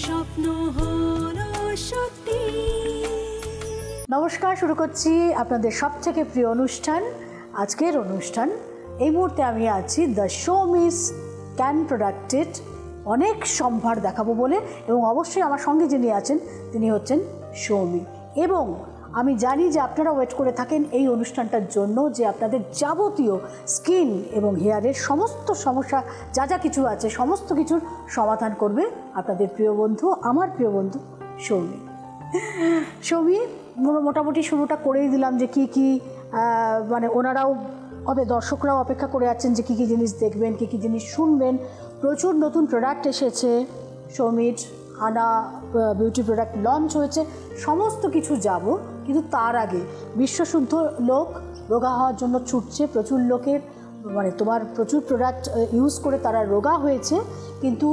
স্বপ্ন হলো সত্যি। নমস্কার, শুরু করছি আপনাদের সবথেকে প্রিয় অনুষ্ঠান, আজকের অনুষ্ঠান। এই মুহূর্তে আমি আছি দ্য শো মিস ক্যান প্রোডাক্টেড অনেক সম্ভার দেখাবো বলে, এবং অবশ্যই আমার সঙ্গে যিনি আছেন তিনি হচ্ছেন সৌমি। এবং আমি জানি যে আপনারা ওয়েট করে থাকেন এই অনুষ্ঠানটার জন্য, যে আপনাদের যাবতীয় স্কিন এবং হেয়ারের সমস্ত সমস্যা যা যা কিছু আছে সমস্ত কিছুর সমাধান করবে আপনাদের প্রিয় বন্ধু, আমার প্রিয় বন্ধু সৌমি। সৌমি, মোটামুটি শুরুটা করেই দিলাম যে কি কি মানে ওনারাও দর্শকরাও অপেক্ষা করে আছেন যে কী কী জিনিস দেখবেন, কী কী জিনিস শুনবেন। প্রচুর নতুন প্রোডাক্ট এসেছে, সৌমির আনা বিউটি প্রোডাক্ট লঞ্চ হয়েছে, সমস্ত কিছু যাব। কিন্তু তার আগে বিশ্বশুদ্ধ লোক রোগা হওয়ার জন্য ছুটছে, প্রচুর লোকের মানে তোমার প্রচুর প্রোডাক্ট ইউজ করে তারা রোগা হয়েছে, কিন্তু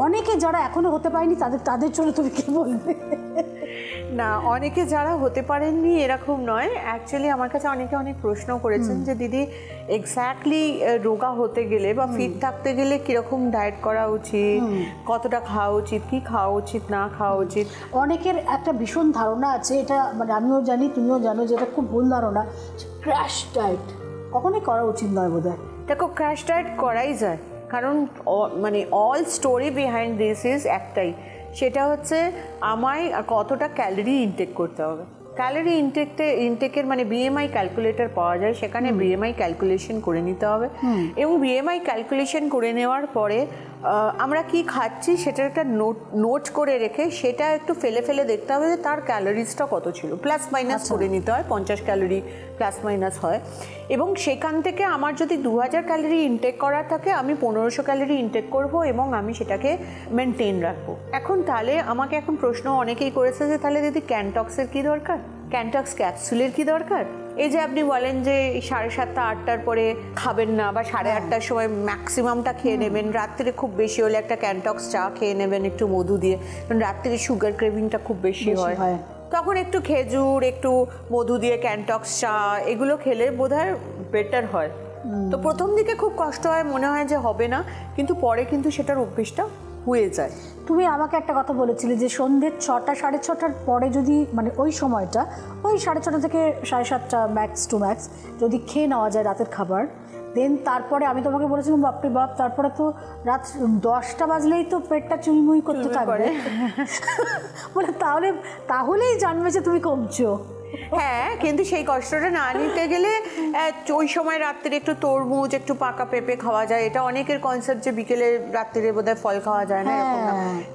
অনেকে যারা এখনও হতে পারেনি তাদের জন্য তুমি কী বলবে? না, অনেকে যারা হতে পারেননি এরকম নয়। অ্যাকচুয়ালি আমার কাছে অনেকে অনেক প্রশ্ন করেছেন যে দিদি এক্স্যাক্টলি রোগা হতে গেলে বা ফিট থাকতে গেলে কীরকম ডায়েট করা উচিত, কতটা খাওয়া উচিত, কী খাওয়া উচিত, না খাওয়া উচিত। অনেকের একটা ভীষণ ধারণা আছে, এটা মানে আমিও জানি তুমিও জানো যে এটা খুব ভুল ধারণা, ক্র্যাশ ডায়েট কখনোই করা উচিত নয় বোধহয়। দেখো, ক্র্যাশ ডায়েট করাই যায়, কারণ মানে all story behind this is একটাই, সেটা হচ্ছে আমায় কতটা ক্যালোরি ইনটেক করতে হবে। ক্যালোরি ইনটেকের মানে বিএমআই ক্যালকুলেটর পাওয়া যায়, সেখানে বিএমআই ক্যালকুলেশন করে নিতে হবে, এবং বিএমআই ক্যালকুলেশন করে নেওয়ার পরে আমরা কি খাচ্ছি সেটার একটা নোট করে রেখে সেটা একটু ফেলে দেখতে হবে যে তার ক্যালোরিজটা কত ছিল, প্লাস মাইনাস করে নিতে হয়, 50 ক্যালোরি প্লাস মাইনাস হয়। এবং সেখান থেকে আমার যদি 2000 ক্যালোরি ইনটেক করার থাকে আমি 1500 ক্যালোরি ইনটেক করব এবং আমি সেটাকে মেনটেন রাখবো। এখন তাহলে আমাকে এখন প্রশ্ন অনেকেই করেছে যে তাহলে দিদি ক্যানটক্সের কী দরকার, ক্যানটক্স ক্যাপসুলের কী দরকার? এই যে আপনি বলেন যে 7:30 8টার পরে খাবেন না, বা 8:30টার সময় ম্যাক্সিমামটা খেয়ে নেবেন, রাত্রে খুব বেশি হলে একটা ক্যানটক্স চা খেয়ে নেবেন একটু মধু দিয়ে, কারণ রাত্রে সুগার ক্রেভিংটা খুব বেশি হয়, তখন একটু খেজুর, একটু মধু দিয়ে ক্যানটক্স চা এগুলো খেলে বোধহয় বেটার হয়। তো প্রথম দিকে খুব কষ্ট হয়, মনে হয় যে হবে না, কিন্তু পরে কিন্তু সেটার অভ্যেসটা হয়ে যায়। তুমি আমাকে একটা কথা বলেছিলে যে সন্ধ্যে 6টা 6:30টার পরে যদি মানে ওই সময়টা ওই 6:30 থেকে 7:30 ম্যাক্স টু ম্যাক্স যদি খেয়ে নেওয়া যায় রাতের খাবার, দেন তারপরে আমি তোমাকে বলেছিলাম বাপরে বাপ, তারপরে তো রাত 10টা বাজলেই তো পেটটা চুইমুই করতে থাকবে বলে, তাহলেই জানবে যে তুমি কমছো। হ্যাঁ, কিন্তু সেই কষ্টটা না নিতে গেলে ওই সময় রাত্রে একটু তরমুজ, একটু পাকা পেঁপে খাওয়া যায়। এটা অনেকের কনসেপ্ট যে বিকেলে রাত্রে বোধহয় ফল খাওয়া যায় না, এরকম না।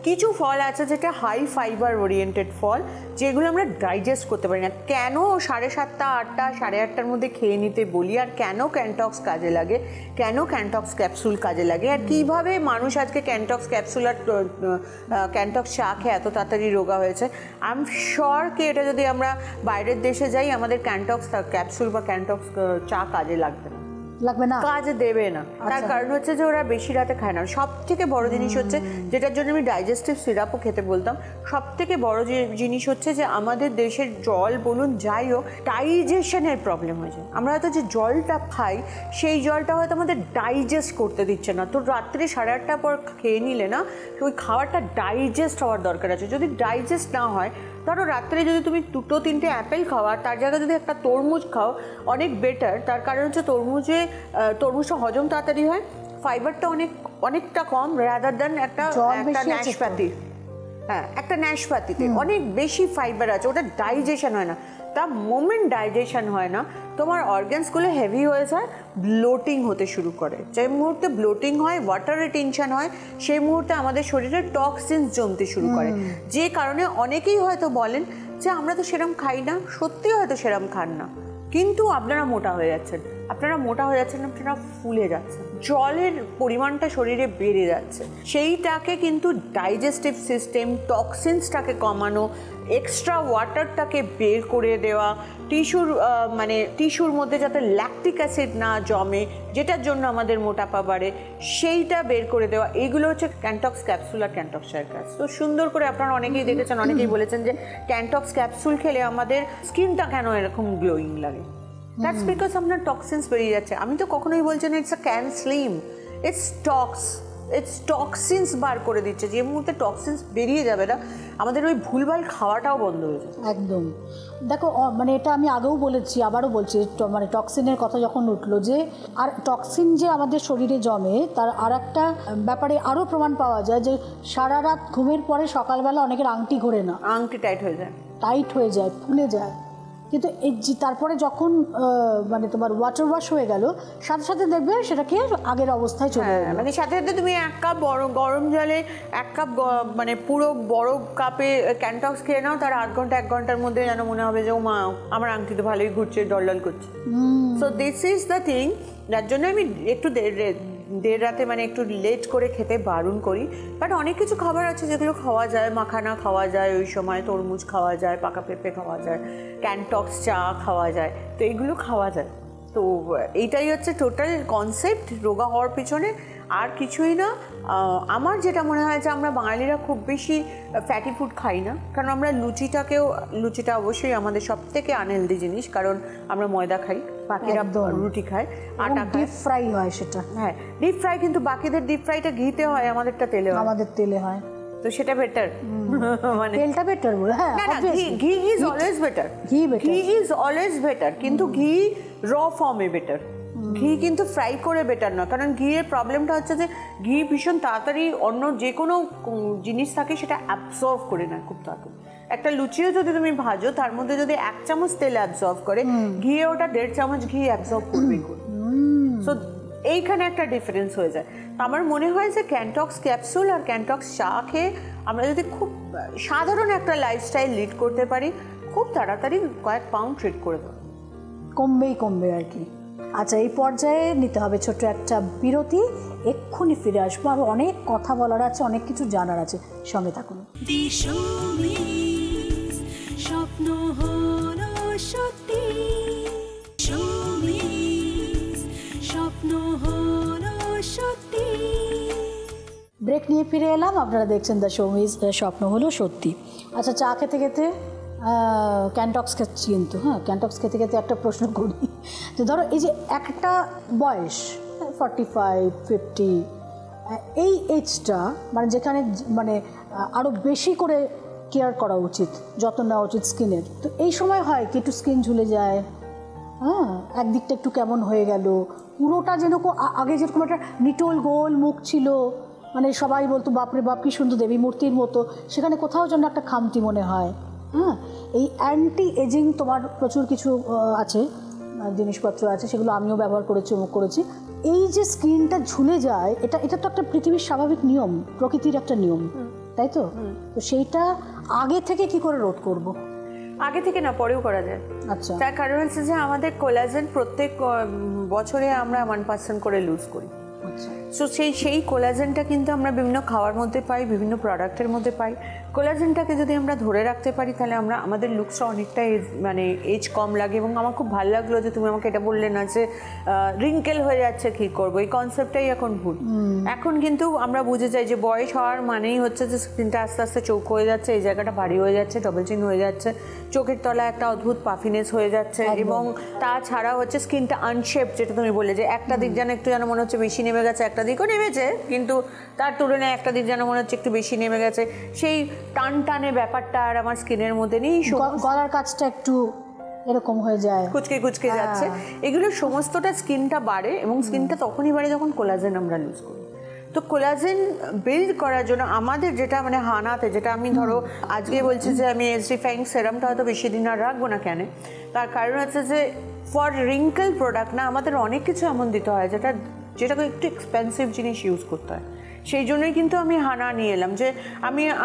কিছু ফল আছে যেটা হাই ফাইবার ওরিয়েন্টেড ফল, যেগুলো আমরা ডাইজেস্ট করতে পারি না। কেন 7:30 8টা 8:30টার মধ্যে খেয়ে নিতে বলি, আর কেন ক্যানটক্স কাজে লাগে, কেন ক্যানটক্স ক্যাপসুল কাজে লাগে, আর কীভাবে মানুষ আজকে ক্যানটক্স ক্যাপসুল আর ক্যানটক্স চা খেয়ে এত তাড়াতাড়ি রোগা হয়েছে। আই এম শিওর কি এটা যদি আমরা বাইরের দেশে যাই আমাদের ক্যানটক্স ক্যাপসুল বা ক্যানটক্স চা কাজে লাগবে না, কাজে দেবে না। তার কারণ হচ্ছে যে ওরা বেশি রাতে খায় না। সব থেকে বড় জিনিস হচ্ছে, যেটার জন্য আমি ডাইজেস্টিভ সিরাপও খেতে বলতাম, সব থেকে বড় জিনিস হচ্ছে যে আমাদের দেশের জল বলুন যাই হোক, ডাইজেশনের প্রবলেম হয়েছে। আমরা হয়তো যে জলটা খাই সেই জলটা হয়তো আমাদের ডাইজেস্ট করতে দিচ্ছে না। তো রাত্রে 8:30টার পর খেয়ে নিলে না, ওই খাবারটা ডাইজেস্ট হওয়ার দরকার আছে। যদি ডাইজেস্ট না হয়, ধরো রাত্রে যদি তুমি 2-3টে অ্যাপেল খাও আর তার জায়গায় যদি একটা তরমুজ খাও, অনেক বেটার। তার কারণ হচ্ছে তরমুজটা হজম তাড়াতাড়ি হয়, ফাইবারটা অনেকটা কম, রাদার দ্যান একটা ন্যাশপাতি। হ্যাঁ, একটা ন্যাশপাতিতে অনেক বেশি ফাইবার আছে, ওটা ডাইজেশন হয় না। তা মোমেন্ট ডাইজেশন হয় না, তোমার অর্গানসগুলো হেভি হয়ে যায়, ব্লোটিং হতে শুরু করে। যে মুহূর্তে ব্লোটিং হয়, ওয়াটার রিটেনশন হয়, সেই মুহূর্তে আমাদের শরীরে টক্সিনস জমতে শুরু করে। যে কারণে অনেকেই হয়তো বলেন যে আমরা তো সেরম খাই না, সত্যি হয়তো সেরম খান না, কিন্তু আপনারা মোটা হয়ে যাচ্ছেন, আপনারা ফুলে যাচ্ছেন, জলের পরিমাণটা শরীরে বেড়ে যাচ্ছে। সেইটাকে কিন্তু ডাইজেস্টিভ সিস্টেম, টক্সিনসটাকে কমানো, এক্সট্রা ওয়াটারটাকে বের করে দেওয়া, টিস্যুর মধ্যে যাতে ল্যাকটিক অ্যাসিড না জমে, যেটার জন্য আমাদের মোটাপা বাড়ে, সেইটা বের করে দেওয়া, এইগুলো হচ্ছে ক্যানটক্স ক্যাপসুল আর ক্যানটক্সের কাজ। তো সুন্দর করে আপনারা অনেকেই দেখেছেন, অনেকেই বলেছেন যে ক্যানটক্স ক্যাপসুল খেলে আমাদের স্কিনটা কেন এরকম গ্লোয়িং লাগে। দ্যাটস বিকজ আপনার টক্সিনস বেরিয়ে যাচ্ছে। আমি তো কখনোই বলছি না it's a can slim, it's tox. It's toxins বার করে দিচ্ছে। যে মুহূর্তে টক্সিনস বেরিয়ে যাবে না, আমাদের ওই ভুলভাল খাওয়াটাও বন্ধ হয়ে যাবে। একদম। দেখো মানে এটা আমি আগেও বলেছি, আবারও বলছি, মানে টক্সিনের কথা যখন উঠলো, যে আর টক্সিন যে আমাদের শরীরে জমে তার আর একটা ব্যাপারে আরও প্রমাণ পাওয়া যায়, যে সারা রাত ঘুমের পরে সকালবেলা অনেকের আংটি ঘোরে না, আংটি টাইট হয়ে যায়, ফুলে যায়। কিন্তু এই তারপরে যখন মানে তোমার ওয়াটার ওয়াশ হয়ে গেল, সাথে সাথে দেখবে সেটাকে আগের অবস্থায় চলে এলো। মানে সাথে সাথে তুমি 1 কাপ গরম জলে 1 কাপ মানে পুরো বড় কাপে ক্যান্টক্স খেয়ে নাও, তার 1 ঘন্টা 1 ঘন্টার মধ্যে যেন মনে হবে যে ও মা আমার আংটি তো ভালোই ঘুরছে, ডলডল করছে। So this is the thing, যার জন্য আমি একটু দেড় রাতে মানে একটু লেট করে খেতে বারণ করি। বাট অনেক কিছু খাবার আছে যেগুলো খাওয়া যায়, মাখানা খাওয়া যায়, ওই সময় তরমুজ খাওয়া যায়, পাকা পেঁপে খাওয়া যায়, ক্যান্টক্স চা খাওয়া যায়, তো এইগুলো খাওয়া যায়। তো এইটাই হচ্ছে টোটাল কনসেপ্ট রোগা হওয়ার পিছনে, আর কিছুই না। আমার যেটা মনে হয় যে আমরা বাঙালিরা খুব বেশি ফ্যাটি ফুড খাই না, কারণ আমরা লুচিটা অবশ্যই আমাদের সব থেকে আনহেলদি জিনিস, কারণ আমরা ময়দা খাই, বাকিরা রুটি খায়, আটা খায়, ডিপ ফ্রাই হয় সেটা। হ্যাঁ ডিপ ফ্রাই, কিন্তু বাকিদের ডিপ ফ্রাইটা ঘিতে হয়, আমাদেরটা তেলে হয়। আমাদের তেলে হয়, তো সেটা বেটার, মানে তেলটা বেটার বলে। হ্যাঁ, ঘি ইজ অলওয়েজ বেটার, ঘি ইজ অলওয়েজ বেটার, কিন্তু ঘি র ফর্মে বেটার। ঘি কিন্তু ফ্রাই করে বেটার না, কারণ ঘিয়ের প্রবলেমটা হচ্ছে যে ঘি ভীষণ তাড়াতাড়ি অন্য যে কোনো জিনিস থাকে সেটা অ্যাবজর্ভ করে নেয় খুব তাড়াতাড়ি। একটা লুচিও যদি তুমি ভাজো, তার মধ্যে যদি 1 চামচ তেল অ্যাবজর্ভ করে, ঘিয়ে ওটা 1.5 চামচ ঘি অ্যাবজর্ভ করবেই করবে। সো এইখানে একটা ডিফারেন্স হয়ে যায়। আমার মনে হয় যে ক্যান্টক্স ক্যাপসুল আর ক্যান্টক্স চা খেয়ে আমরা যদি খুব সাধারণ একটা লাইফস্টাইল লিড করতে পারি, খুব তাড়াতাড়ি কয়েক পাউন্ড ট্রিট করে দেবো, কমবে আর কি। আচ্ছা, এই পর্যায়ে নিতে হবে ছোট্ট একটা বিরতি, এক্ষুনি ফিরে আসবো। আরও অনেক কথা বলার আছে, অনেক কিছু জানার আছে, সঙ্গে থাকুন। দিশমিস স্বপ্ন হলো সত্যি, দিশমিস স্বপ্ন হলো সত্যি। ব্রেক নিয়ে ফিরে এলাম, আপনারা দেখছেন দ্য শোমিজ স্বপ্ন হলো সত্যি। আচ্ছা, চা খেতে খেতে ক্যান্টক্স খাচ্ছি, কিন্তু হ্যাঁ ক্যান্টক্স খেতে খেতে একটা প্রশ্ন করি, যে ধরো এই যে একটা বয়স 45-50, এই এজটা মানে যেখানে মানে আরও বেশি করে কেয়ার করা উচিত, যত্ন নেওয়া উচিত স্কিনের, তো এই সময় হয় কি একটু স্কিন ঝুলে যায়, হ্যাঁ একদিকটা একটু কেমন হয়ে গেল, পুরোটা যেন আগে যেরকম একটা নিটোল গোল মুখ ছিল, মানে সবাই বলতো বাপরে বাপ কি সুন্দর দেবী মূর্তির মতো, সেখানে কোথাও যেন একটা খামতি মনে হয়। হ্যাঁ, এই অ্যান্টি এজিং তোমার প্রচুর কিছু আছে, জিনিসপত্র আছে, সেগুলো আমিও ব্যবহার করেছি, করেছি। এই যে স্কিনটা ঝুলে যায়, এটা তো একটা পৃথিবীর স্বাভাবিক নিয়ম, প্রকৃতির একটা নিয়ম, তাই তো? তো সেইটা আগে থেকে কি করে রোধ করব? আগে থেকে না, পরেও করা যায়। আচ্ছা, তার কারণ হচ্ছে যে আমাদের কোলাজেন প্রত্যেক বছরে আমরা 1% করে লুজ করি। সো সেই কোলাজেনটা কিন্তু আমরা বিভিন্ন খাওয়ার মধ্যে পাই, বিভিন্ন প্রোডাক্টের মধ্যে পাই। কোলাজেনটাকে যদি আমরা ধরে রাখতে পারি, তাহলে আমাদের লুকসটা অনেকটা মানে এজ কম লাগে। এবং আমার খুব ভালো লাগলো যে তুমি আমাকে এটা বললে না যে রিঙ্কেল হয়ে যাচ্ছে কী করবো, এই কনসেপ্টটাই এখন ভুল। এখন কিন্তু আমরা বুঝে যাই যে বয়স হওয়ার মানেই হচ্ছে যে স্কিনটা আস্তে আস্তে চৌকো হয়ে যাচ্ছে, এই জায়গাটা ভারী হয়ে যাচ্ছে, ডবল চিন হয়ে যাচ্ছে, চোখের তলায় একটা অদ্ভুত পাফিনেস হয়ে যাচ্ছে, এবং তাছাড়া হচ্ছে স্কিনটা আনশেপ, যেটা তুমি বললে যে একটা দিক যেন একটু যেন মনে হচ্ছে বেশি নেমে গেছে, একটা দিকও নেমেছে কিন্তু তার তুলনায় একটা দিক যেন মনে হচ্ছে একটু বেশি নেমে গেছে, সেই টান টানে ব্যাপারটা আর আমার স্কিনের মধ্যে নেই। গলার কাছটা একটু এরকম হয়ে যায়, কুচকে যাচ্ছে, এগুলো সমস্তটা স্কিনটা বাড়ে, এবং স্কিনটা তখনই বাড়ে যখন কোলাজেন আমরা লুজ করি। তো কোলাজেন বিল্ড করার জন্য আমাদের যেটা মানে হানাতে, যেটা আমি ধরো আজকে বলছি যে আমি এসডিফাইং সেরামটা হয়তো বেশি দিন আর রাখবো না, কেন? তার কারণ হচ্ছে যে ফর রিঙ্কেল প্রোডাক্ট না আমাদের অনেক কিছু এমন দিতে হয় যেটাকে একটু এক্সপেন্সিভ জিনিস ইউজ করতে হয়। সেই জন্যই কিন্তু আমি হানা নিয়ে এলাম, যে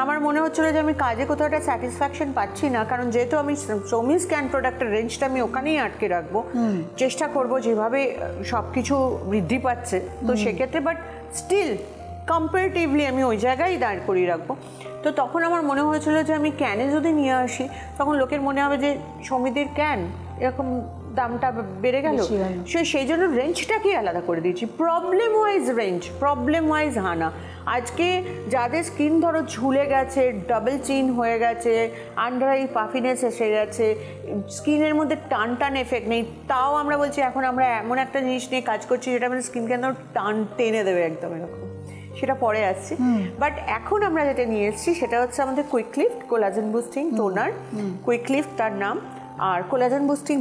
আমার মনে হচ্ছিলো যে আমি কাজে কোথাও একটা স্যাটিসফ্যাকশন পাচ্ছি না, কারণ যেহেতু আমি শোমিজ ক্যান প্রোডাক্টের রেঞ্জটা আমি ওখানেই আটকে রাখবো, চেষ্টা করব যেভাবে সব কিছু বৃদ্ধি পাচ্ছে, তো সেক্ষেত্রে বাট স্টিল কম্পারেটিভলি আমি ওই জায়গায় দাঁড় করিয়ে রাখবো। তো তখন আমার মনে হয়েছিল যে আমি ক্যানে যদি নিয়ে আসি, তখন লোকের মনে হবে যে সমিতির ক্যান এরকম দামটা বেড়ে গেল, সেই জন্য রেঞ্জটাকে আলাদা করে দিয়েছি, প্রবলেম ওয়াইজ হানা। আজকে যাদের স্কিন ধরো ঝুলে গেছে, ডাবল চিন হয়ে গেছে, আন্ডার আই পাফিনেস এসে গেছে, স্কিনের মধ্যে টান এফেক্ট নেই, তাও আমরা বলছি এখন আমরা এমন একটা জিনিস নিয়ে কাজ করছি যেটা মানে স্কিনকে একদম টান টেনে দেবে একদম এরকম। সেটা পরে আসছে। বাট এখন আমরা যেটা নিয়ে এসেছি সেটা হচ্ছে আমাদের quick lift collagen boosting toner, quick lift তার নাম, আর কোলাজেন বুস্টিং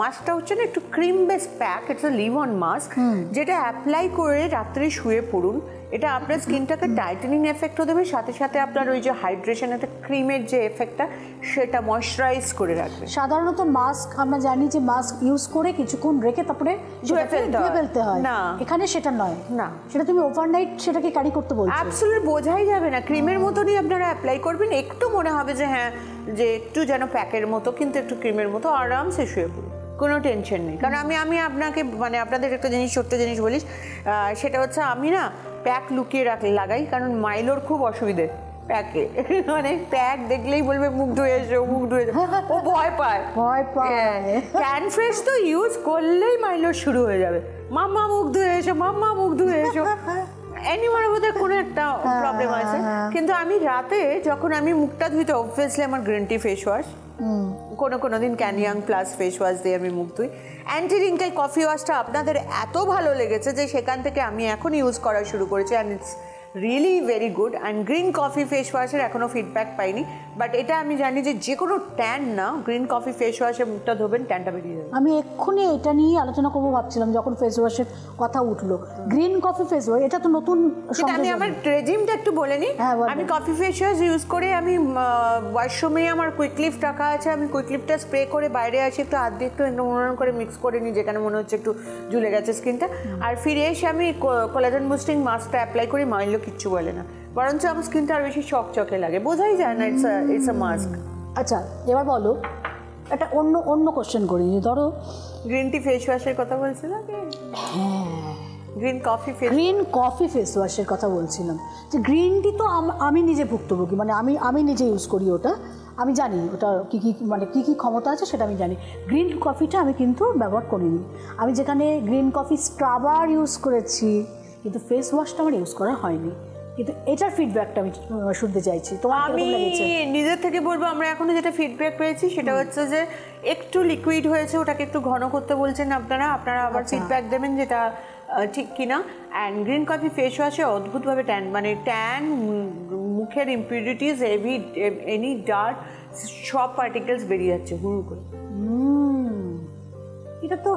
মাস্কটা হচ্ছে না একটু cream base pack, it's leave on mask, যেটা অ্যাপ্লাই করে রাত্রে শুয়ে পড়ুন। এটা আপনার স্কিনটাকে টাইটেনিং এফেক্টও দেবে, সাথে সাথে আপনার ওই যে হাইড্রেশন, একটা ক্রিমের যে এফেক্টটা সেটা ময়শ্চারাইজ করে রাখবে। সাধারণত মাস্ক আমরা জানি যে মাস্ক ইউজ করে কিছুক্ষণ রেখে তারপরে ধুয়ে ফেলতে হয়, না এখানে সেটা নয়, না সেটা তুমি ওভারনাইট সেটাকে ক্যারি করতে বলছো। অ্যাবসলিউট বোঝাই যাবে না, ক্রিমের মতনই আপনারা অ্যাপ্লাই করবেন, একটু মনে হবে যে হ্যাঁ যে একটু যেন প্যাকের মতো কিন্তু একটু ক্রিমের মতো, আরামসে শুয়ে পড়ুন, কোনো টেনশন নেই। কারণ আমি আপনাকে মানে আপনাদের একটা ছোট্ট জিনিস বলিস, সেটা হচ্ছে আমি না প্যাক লুকিয়ে লাগাই, কারণ মাইলোর খুব অসুবিধে প্যাকে, মানে প্যাক দেখলেই বলবে মুখ ধুয়ে এসো, ও ভয় পায়। ক্যান ফ্রেশ তো ইউজ করলেই মাইলোর শুরু হয়ে যাবে, মাম্মা মুখ ধুয়ে এসো, মাম্মা মুখ ধুয়ে এসো, এনিওয়ার বোধহয় কোনো একটা প্রবলেম আছে। কিন্তু আমি রাতে যখন আমি মুখটা ধুই তো অবভিয়াসলি আমার গ্রিন টি ফেস ওয়াশ, কোনো দিন ক্যানিয়াং প্লাস ফেস ওয়াশ দিয়ে আমি মুখ ধুই। অ্যান্টি রিঙ্কেল কফি ওয়াশটা আপনাদের এত ভালো লেগেছে যে সেখান থেকে আমি এখন ইউজ করা শুরু করেছি, and it's really very good. And green coffee face ওয়াশের এখনও ফিডব্যাক পাইনি, বাট এটা আমি জানি যে কোনো ট্যান না গ্রিন কফি ফেস ওয়াশে মুখটা ধোবেন, ট্যানটা বেরিয়ে যাবে। আমি এক্ষুনি এটা নিয়ে আলোচনা করবো ভাবছিলাম যখন ফেস ওয়াশের কথা উঠলো, গ্রিন কফি ফেস ওয়াশ, এটা তো নতুন। আমি আমার রেজিমটা একটু বলে নিই। আমি কফি ফেস ওয়াশ ইউজ করে আমি ওয়াশরুমে আমার কুইক লিফট রাখা আছে, আমি কুইক লিফটটা স্প্রে করে বাইরে আসি, একটু হাত দিয়ে একটু মনোরম করে মিক্স করে নিই যেখানে মনে হচ্ছে একটু ঝুলে গেছে স্কিনটা, আর ফিরে এসে আমি কোলাজেন বুস্টিং মাস্কটা অ্যাপ্লাই করি, মাইন্ডও কিচ্ছু বলে না, বরঞ্চ আমার স্কিনটা আর বেশি চকচকে লাগে, বোঝাই যায় না ইটস আ মাস্ক। আচ্ছা এবার বলো একটা অন্য কোশ্চেন করি, ধরো গ্রিন টি ফেস ওয়াশের কথা বলছিলাম, গ্রিন কফি ফেস ওয়াশের কথা বলছিলাম, যে গ্রিন টি তো আমি নিজে ভুক্তভোগী, মানে আমি নিজে ইউজ করি ওটা, আমি জানি ওটা কী কী ক্ষমতা আছে সেটা আমি জানি। গ্রিন কফিটা আমি কিন্তু ব্যবহার করিনি, আমি যেখানে গ্রিন কফি স্ক্রাবার ইউজ করেছি, কিন্তু ফেস ওয়াশটা আমার ইউজ করা হয়নি, কিন্তু এটার ফিডব্যাকটা আমি শুনতে চাইছি। তোমার আমি নিজের থেকে বলবো, আমরা এখনো যেটা ফিডব্যাক পেয়েছি সেটা হচ্ছে যে একটু লিকুইড হয়েছে, ওটাকে একটু ঘন করতে বলছেন আপনারা আবার ফিডব্যাক দেবেন যেটা ঠিক কিনা। অ্যান্ড গ্রিন কফি ফেস ওয়াশে অদ্ভুতভাবে ট্যান মুখের ইম্পিউরিটিস, এনি ডার্ট সব পার্টিকেলস বেরিয়ে যাচ্ছে হুড় করে।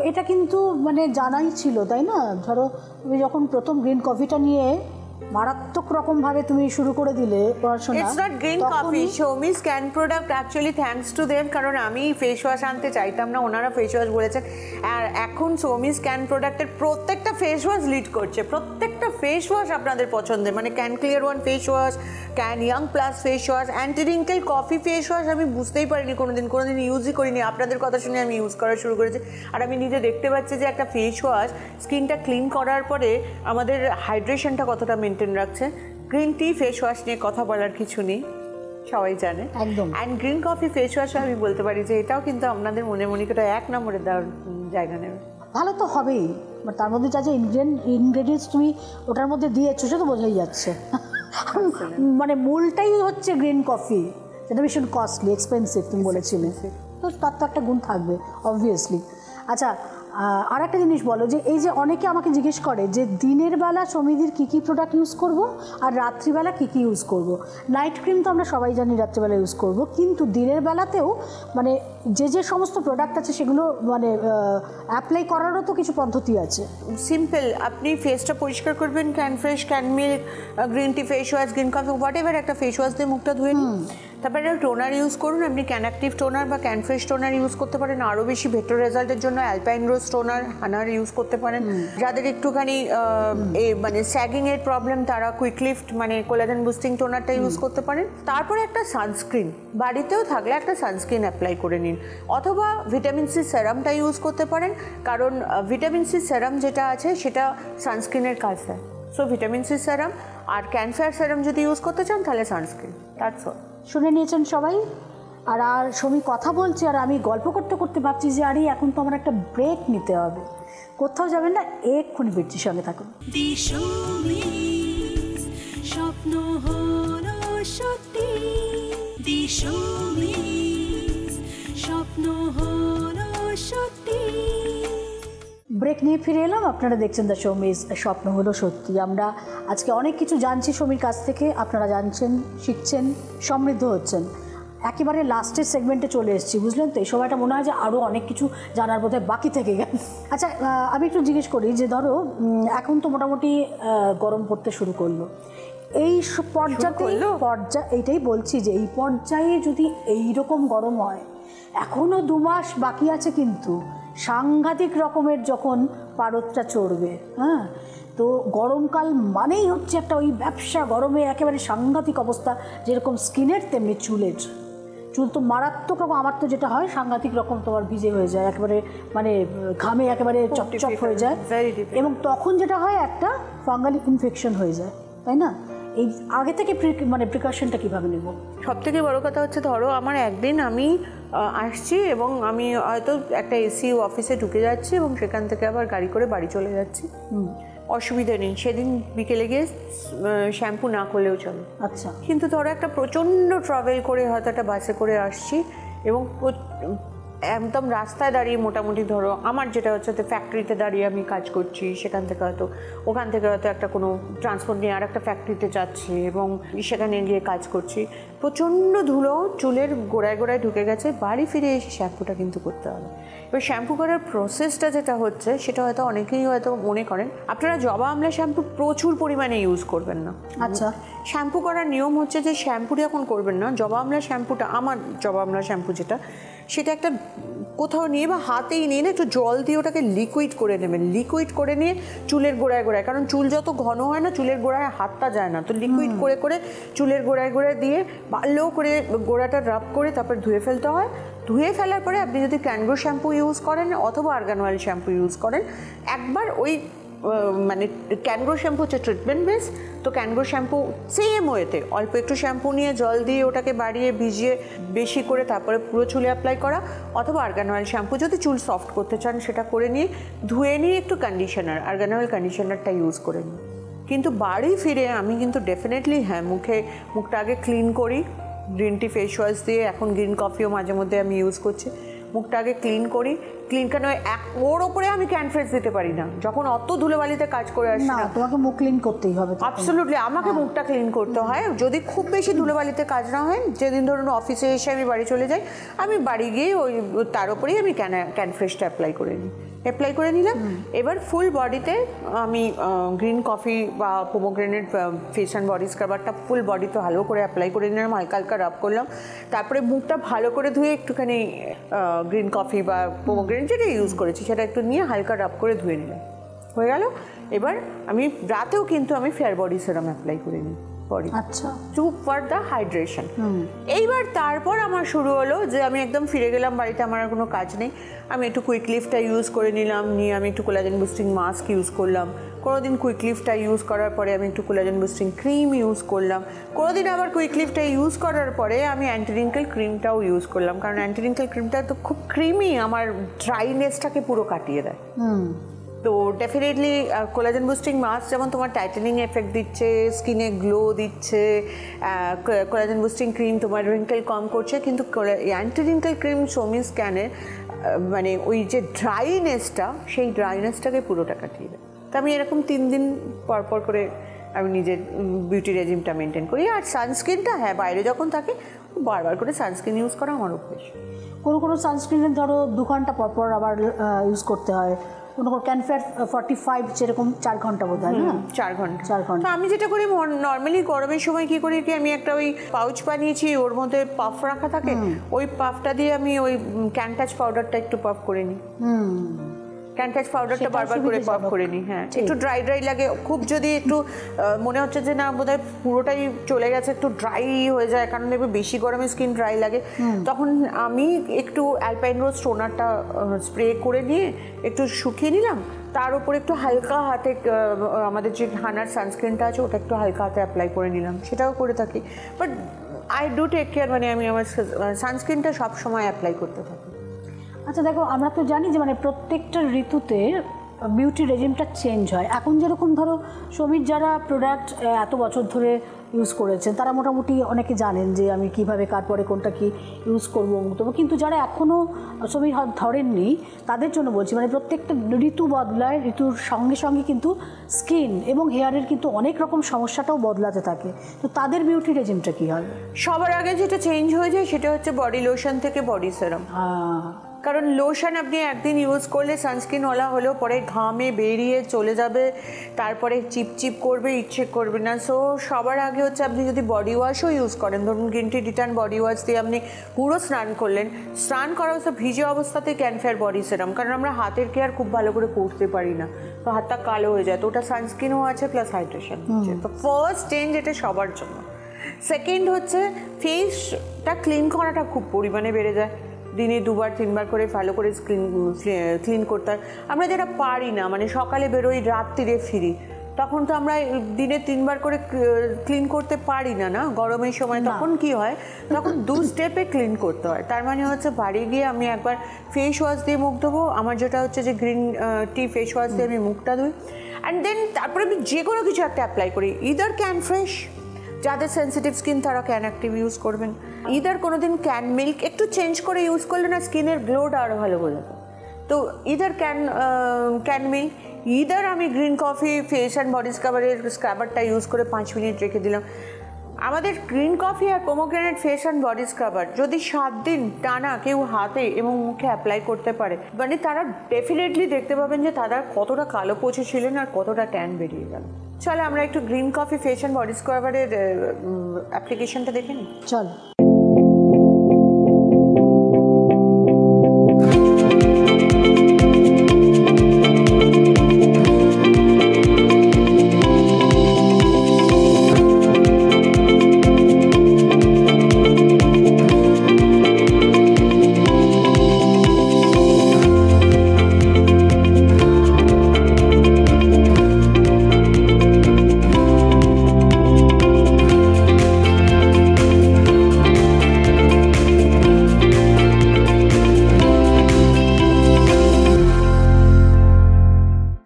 এটা কিন্তু মানে জানাই ছিল, তাই না? ধরো তুমি যখন প্রথম গ্রিন কফিটা নিয়ে মারাত্মক রকমভাবে তুমি শুরু করে দিলে পড়াশোনা, it's not green coffee, Shoumi's can product, actually thanks to them, কারণ আমি ফেস ওয়াশ আনতে চাইতাম না, ওনারা ফেস ওয়াশ বলেছেন, আর এখন শৌমিস ক্যান প্রোডাক্টের প্রত্যেকটা ফেস ওয়াশ লিড করছে, প্রত্যেকটা ফেস ওয়াশ আপনাদের পছন্দের, মানে can clear one face wash, can young plus face wash, anti wrinkle coffee face wash আমি বুঝতেই পারিনি কোনোদিন ইউজই করিনি, আপনাদের কথা শুনে আমি ইউজ করা শুরু করেছি, আর আমি নিজে দেখতে পাচ্ছি যে একটা ফেস ওয়াশ স্কিনটা ক্লিন করার পরে আমাদের হাইড্রেশনটা কতটা মেনটেন রাখছে। গ্রিন টি ফেস ওয়াশ নিয়ে কথা বলার কিছু নেই, সবাই জানে একদম। And green coffee face wash আমি বলতে পারি যে এটাও কিন্তু আপনাদের মনে করে 1 নম্বরে দেওয়ার জায়গা নেবে। ভালো তো হবেই, তার মধ্যে যা ইনগ্রেডিয়েন্টস তুমি ওটার মধ্যে দিয়েছো সে তো বোঝাই যাচ্ছে, মানে মূলটাই হচ্ছে গ্রিন কফি, যেটা ভীষণ কস্টলি এক্সপেন্সিভ তুমি বলেছিলে, তো তার তো একটা গুণ থাকবে অবভিয়াসলি। আচ্ছা আর একটা জিনিস বলো, যে এই যে অনেকে আমাকে জিজ্ঞেস করে যে দিনের বেলা সমিতির কী প্রোডাক্ট ইউজ করব আর রাত্রিবেলা কী ইউজ করব। নাইট ক্রিম তো আমরা সবাই জানি রাত্রিবেলা ইউজ করব, কিন্তু দিনের বেলাতেও মানে যে সমস্ত প্রোডাক্ট আছে সেগুলো মানে অ্যাপ্লাই করারও তো কিছু পদ্ধতি আছে। সিম্পল, আপনি ফেসটা পরিষ্কার করবেন, can fresh, can milk, green tea face wash, green coffee, what ever একটা ফেস ওয়াশ দিয়ে মুখটা ধুয়ে নিন, তারপরে টোনার ইউজ করুন, আপনি ক্যান অ্যাক্টিভ টোনার বা ক্যান ফ্রেশ টোনার ইউজ করতে পারেন, আরও বেশি বেটার রেজাল্টের জন্য অ্যালপাইন রোজ টোনার হানার ইউজ করতে পারেন, যাদের একটুখানি মানে স্যাগিং এর প্রবলেম তারা কুইক লিফট মানে কোলাজেন বুস্টিং টোনারটা ইউজ করতে পারেন। তারপরে একটা সানস্ক্রিন, বাড়িতেও থাকলে একটা সানস্ক্রিন অ্যাপ্লাই করে নিন, অথবা ভিটামিন সি সেরামটা ইউজ করতে পারেন, কারণ ভিটামিন সি সেরাম যেটা আছে সেটা সানস্ক্রিনের কাজ দেয়। সো ভিটামিন সি সেরাম আর ক্যানফেয়ার সেরাম যদি ইউজ করতে চান তাহলে সানস্ক্রিন, দ্যাটস অল। শুনে নিয়েছেন সবাই। আর সমী কথা বলছি আর আমি গল্প করতে করতে ভাবছি যে আরে এখন তো আমার একটা ব্রেক নিতে হবে, কোথাও যাবেন না, এক্ষুনি ফিরছি, সঙ্গে থাকুন। স্বপ্ন হলো সত্যি, স্বপ্ন হলো সত্যি। ব্রেক নিয়ে ফিরে এলাম, আপনারা দেখছেন দ্য শো মিস স্বপ্ন হলো সত্যি। আমরা আজকে অনেক কিছু জানছি সমীর কাছ থেকে, আপনারা জানছেন, শিখছেন, সমৃদ্ধ হচ্ছেন। একেবারে লাস্টের সেগমেন্টে চলে এসেছি, বুঝলেন তো? এই সময়টা মনে হয় যে আরও অনেক কিছু জানার বোধহয় বাকি থেকে গেল। আচ্ছা, আমি একটু জিজ্ঞেস করি যে ধরো এখন তো মোটামুটি গরম পড়তে শুরু করলো, এই এইটাই বলছি যে এই পর্যায়ে যদি এইরকম গরম হয়, এখনও 2 মাস বাকি আছে, কিন্তু সাংঘাতিক রকমের যখন পারদটা চড়বে, হ্যাঁ, তো গরমকাল মানেই হচ্ছে একটা ওই ব্যবসা, গরমে একেবারে সাংঘাতিক অবস্থা, যেরকম স্কিনের তেমনি চুলের। চুল তো মারাত্মক রকম, আমার তো যেটা হয় সাংঘাতিক রকম তোমার ভিজে হয়ে যায়, একেবারে মানে ঘামে একেবারে চপচপ হয়ে যায়, এবং তখন যেটা হয় একটা ফাঙ্গাল ইনফেকশন হয়ে যায়, তাই না? এই আগে থেকে মানে প্রিকশনটা কীভাবে নেব? সব থেকে বড় কথা হচ্ছে, ধরো আমার একদিন আমি আসছি এবং আমি হয়তো একটা এসি অফিসে ঢুকে যাচ্ছি এবং সেখান থেকে আবার গাড়ি করে বাড়ি চলে যাচ্ছি, অসুবিধা নেই, সেদিন বিকেলে গিয়ে শ্যাম্পু না করলেও চলে। আচ্ছা, কিন্তু ধরো একটা প্রচণ্ড ট্রাভেল করে হয়তো একটা বাসে করে আসছি এবং একদম রাস্তায় দাঁড়িয়ে, মোটামুটি ধরো আমার যেটা হচ্ছে ফ্যাক্টরিতে দাঁড়িয়ে আমি কাজ করছি, সেখান থেকে হয়তো ওখান থেকে হয়তো একটা কোনো ট্রান্সপোর্ট নিয়ে আর একটা ফ্যাক্টরিতে যাচ্ছি এবং সেখানে গিয়ে কাজ করছি, প্রচণ্ড ধুলো চুলের গোড়ায় গোড়ায় ঢুকে গেছে, বাড়ি ফিরে এসে শ্যাম্পুটা কিন্তু করতে হবে। এবার শ্যাম্পু করার প্রসেসটা যেটা হচ্ছে সেটা হয়তো অনেকেই হয়তো মনে করেন, আপনারা জবা আমলা শ্যাম্পু প্রচুর পরিমাণে ইউজ করবেন না। আচ্ছা, শ্যাম্পু করার নিয়ম হচ্ছে যে শ্যাম্পুটা এখন করবেন না, জবা আমলা শ্যাম্পুটা, আমার জবা আমলা শ্যাম্পু যেটা, সেটা একটা কোথাও নিয়ে বা হাতেই নিয়ে না একটু জল দিয়ে ওটাকে লিকুইড করে নেবেন, লিকুইড করে নিয়ে চুলের গোড়ায় গোড়ায়, কারণ চুল যত ঘন হয় না চুলের গোড়ায় হাতটা যায় না, তো লিকুইড করে করে চুলের গোড়ায় গোড়ায় দিয়ে ভালো করে গোড়াটা রাব করে তারপর ধুয়ে ফেলতে হয়। ধুয়ে ফেলার পরে আপনি যদি ক্যানগ্রো শ্যাম্পু ইউজ করেন অথবা আর্গান অয়েল শ্যাম্পু ইউজ করেন, একবার ওই মানে ক্যানগ্রো শ্যাম্পু হচ্ছে ট্রিটমেন্ট বেস, তো ক্যানগ্রো শ্যাম্পু সেম ওয়েতে অল্প একটু শ্যাম্পু নিয়ে জল দিয়ে ওটাকে বাড়িয়ে ভিজিয়ে বেশি করে তারপরে পুরো চুলে অ্যাপ্লাই করা, অথবা আর্গান অয়েল শ্যাম্পু যদি চুল সফট করতে চান সেটা করে নিয়ে ধুয়ে নিয়ে একটু কন্ডিশনার, আর্গান অয়েল কন্ডিশনারটা ইউজ করে নিই। কিন্তু বাড়ি ফিরে আমি কিন্তু ডেফিনেটলি হ্যাঁ মুখটা আগে ক্লিন করি গ্রিন টি ফেস ওয়াশ দিয়ে, এখন গ্রিন কফিও মাঝে মধ্যে আমি ইউজ করছি, মুখটা আগে ক্লিন করি। ক্লিন কেন, ওর ওপরে আমি ক্যানফ্রেস দিতে পারি না যখন অত ধুলোবালিতে কাজ করে আসি, না তোমাকে মুখ ক্লিন করতেই হবে, অ্যাবসলিউটলি আমাকে মুখটা ক্লিন করতে হয়। যদি খুব বেশি ধুলোবালিতে কাজ না হয়, যেদিন ধরুন অফিসে এসে আমি বাড়ি চলে যাই, আমি বাড়ি গিয়ে ওই তার উপরেই আমি ক্যানফ্রেশটা অ্যাপ্লাই করে নিলাম। এবার ফুল বডিতে আমি গ্রিন কফি বা পোমোগ্রেনেট ফেস অ্যান্ড বডি স্ক্রাবারটা ফুল বডিতে ভালো করে অ্যাপ্লাই করে নিলাম, হালকা হালকা রাব করলাম, তারপরে মুখটা ভালো করে ধুয়ে একটুখানি গ্রিন কফি বা পোমোগ্রেনেট যেটা ইউজ করেছি সেটা একটু নিয়ে হালকা রাব করে ধুয়ে নিলাম, হয়ে গেল। এবার আমি রাতেও কিন্তু আমি ফেয়ার বডি সেরাম অ্যাপ্লাই করে নিই বডি, আচ্ছা, টু ফর দ্য হাইড্রেশন। এইবার তারপর আমার শুরু হলো যে আমি একদম ফিরে গেলাম বাড়িতে, আমার আর কোনো কাজ নেই, আমি একটু কুইক লিফটটা ইউজ করে নিলাম, নিয়ে আমি একটু কোলাজেন বুস্টিং মাস্ক ইউজ করলাম, কোনোদিন কুইক লিফটটা ইউজ করার পরে আমি একটু কোলাজেন বুস্টিং ক্রিম ইউজ করলাম, কোনোদিন আবার কুইক লিফটটা ইউজ করার পরে আমি অ্যান্টি রিঙ্কেল ক্রিমটাও ইউজ করলাম, কারণ অ্যান্টি রিঙ্কেল ক্রিমটা তো খুব ক্রিমি, আমার ড্রাইনেসটাকে পুরো কাটিয়ে দেয়। তো ডেফিনেটলি কোলাজেন বুস্টিং মাস্ক যেমন তোমার টাইটেনিং এফেক্ট দিচ্ছে, স্কিনে গ্লো দিচ্ছে, কোলাজেন বুস্টিং ক্রিম তোমার রিঙ্কেল কম করছে, কিন্তু অ্যান্টি রিঙ্কেল ক্রিম সোমি স্ক্যানে মানে ওই যে ড্রাইনেসটা, সেই ড্রাইনেসটাকে পুরোটা কাটিয়ে দেয়। তো আমি এরকম 3 দিন পর করে আমি নিজের বিউটি রেজিমটা মেনটেন করি। আর সানস্ক্রিনটা হ্যাঁ বাইরে যখন থাকে বারবার করে সানস্ক্রিন ইউজ করা আমার অভ্যেস। কোনো সানস্ক্রিনের ধরো 2 ঘন্টা পর আবার ইউজ করতে হয়, কোনো ক্যানফেয়ার 45 যেরকম 4 ঘন্টা বোধ হয় না, 4 ঘন্টা। আমি যেটা করি নর্মালি গরমের সময় কি করি কি, আমি একটা ওই পাউচ বানিয়েছি, ওর মধ্যে পাফ রাখা থাকে, ওই পাফটা দিয়ে আমি ওই ক্যানটাচ পাউডারটা একটু পাফ করে নিই, ক্যানটাচ পাউডারটা বারবার করে পাফ করে নিই। হ্যাঁ, একটু ড্রাই লাগে, খুব যদি একটু মনে হচ্ছে যে না বোধহয় পুরোটাই চলে গেছে, একটু ড্রাই হয়ে যায়, কারণ দেখবে বেশি গরমে স্কিন ড্রাই লাগে, তখন আমি একটু অ্যালপাইন রোজ টোনারটা স্প্রে করে নিয়ে একটু শুকিয়ে নিলাম, তার উপর একটু হালকা হাতে আমাদের যে হানার সানস্ক্রিনটা আছে ওটা একটু হালকা হাতে অ্যাপ্লাই করে নিলাম, সেটাও করে থাকি। But I do take care, মানে আমি আমার সানস্ক্রিনটা সবসময় অ্যাপ্লাই করতে থাকি। আচ্ছা দেখো, আমরা তো জানি যে মানে প্রত্যেকটা ঋতুতে বিউটি রেজিমটা চেঞ্জ হয়। এখন যেরকম ধরো সমীর যারা প্রোডাক্ট এত বছর ধরে ইউজ করেছেন তারা মোটামুটি অনেকে জানেন যে আমি কিভাবে কার পরে কোনটা কি ইউজ করবো তবু, কিন্তু যারা এখনও সমীর ধরেননি তাদের জন্য বলছি, মানে প্রত্যেকটা ঋতু বদলায়, ঋতুর সঙ্গে সঙ্গে কিন্তু স্কিন এবং হেয়ারের কিন্তু অনেক রকম সমস্যাটাও বদলাতে থাকে। তো তাদের বিউটি রেজিমটা কী হবে? সবার আগে যেটা চেঞ্জ হয়ে যায় সেটা হচ্ছে বডি লোশন থেকে বডি সেরাম। কারণ লোশন আপনি একদিন ইউজ করলে সানস্ক্রিনওয়ালা হলেও পরে ঘামে বেরিয়ে চলে যাবে, তারপরে চিপচিপ করবে, ইচ্ছে করবে না। সো সবার আগে হচ্ছে আপনি যদি বডি ওয়াশও ইউজ করেন, ধরুন green tea return body wash দিয়ে আপনি পুরো স্নান করলেন, স্নান করা হচ্ছে ভিজে অবস্থাতে ক্যানফেয়ার বডি সেরাম, কারণ আমরা হাতের কেয়ার খুব ভালো করে করতে পারি না, তো হাতটা কালো হয়ে যায়, তো ওটা সানস্ক্রিনও আছে প্লাস হাইড্রেশন হচ্ছে। তো ফার্স্ট চেঞ্জ এটা সবার জন্য। সেকেন্ড হচ্ছে ফেসটা ক্লিন করাটা খুব পরিমাণে বেড়ে যায়, দিনে 2-3 বার করে ভালো করে ক্লিন করতে হয়। আমরা যেটা পারি না, মানে সকালে বেরোই রাত্রিরে ফিরি, তখন তো আমরা দিনে 3 বার করে ক্লিন করতে পারি না, না গরমের সময়। তখন কি হয়, তখন 2 স্টেপে ক্লিন করতে হয়। তার মানে হচ্ছে বাড়ি গিয়ে আমি একবার ফেস ওয়াশ দিয়ে মুখ ধোবো, আমার যেটা হচ্ছে যে গ্রিন টি ফেস ওয়াশ দিয়ে আমি মুখটা ধুই, অ্যান্ড দেন তারপরে আমি যে কোনো কিছু একটা অ্যাপ্লাই করি। ইদার ক্যান ফ্রেশ, যাদের সেন্সিটিভ স্কিন তারা ক্যান অ্যাক্টিভ ইউজ করবেন, ইদার কোনো দিন ক্যান মিল্ক একটু চেঞ্জ করে ইউজ করলে না স্কিনের গ্লোটা আরও ভালো বোঝাবে। তো ইদার ক্যান মিল্ক, ইদার আমি green coffee face and body স্ক্রাবারটা ইউজ করে 5 মিনিট রেখে দিলাম। আমাদের গ্রিন কফি আর pomegranate face and body scrubber যদি 7 দিন টানা কেউ হাতে এবং মুখে অ্যাপ্লাই করতে পারে, মানে তারা ডেফিনেটলি দেখতে পাবেন যে তারা কতটা কালো পচে ছিলেন আর কতটা ট্যান বেরিয়ে গেল। চলো আমরা একটু green coffee face and body স্ক্রাবারের অ্যাপ্লিকেশনটা দেখে নিই। চলো।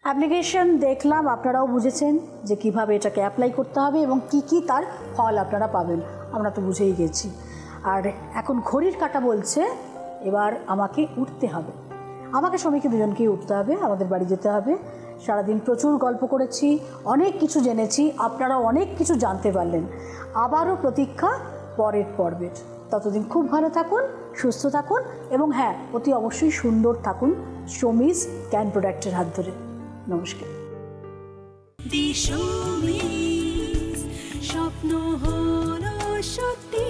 অ্যাপ্লিকেশন দেখলাম, আপনারাও বুঝেছেন যে কিভাবে এটাকে অ্যাপ্লাই করতে হবে এবং কি কি তার ফল আপনারা পাবেন, আমরা তো বুঝেই গেছি। আর এখন ঘড়ির কাঁটা বলছে এবার আমাকে উঠতে হবে, আমাকে সময়কে দুজনকেই উঠতে হবে, আমাদের বাড়ি যেতে হবে। সারাদিন প্রচুর গল্প করেছি, অনেক কিছু জেনেছি, আপনারাও অনেক কিছু জানতে পারলেন। আবারও প্রতীক্ষা পরের পর্বের। ততদিন খুব ভালো থাকুন, সুস্থ থাকুন এবং হ্যাঁ, অতি অবশ্যই সুন্দর থাকুন শমিজ ক্যান প্রোডাক্টের হাত ধরে। নমস্কার। স্বপ্ন হলো সত্যি।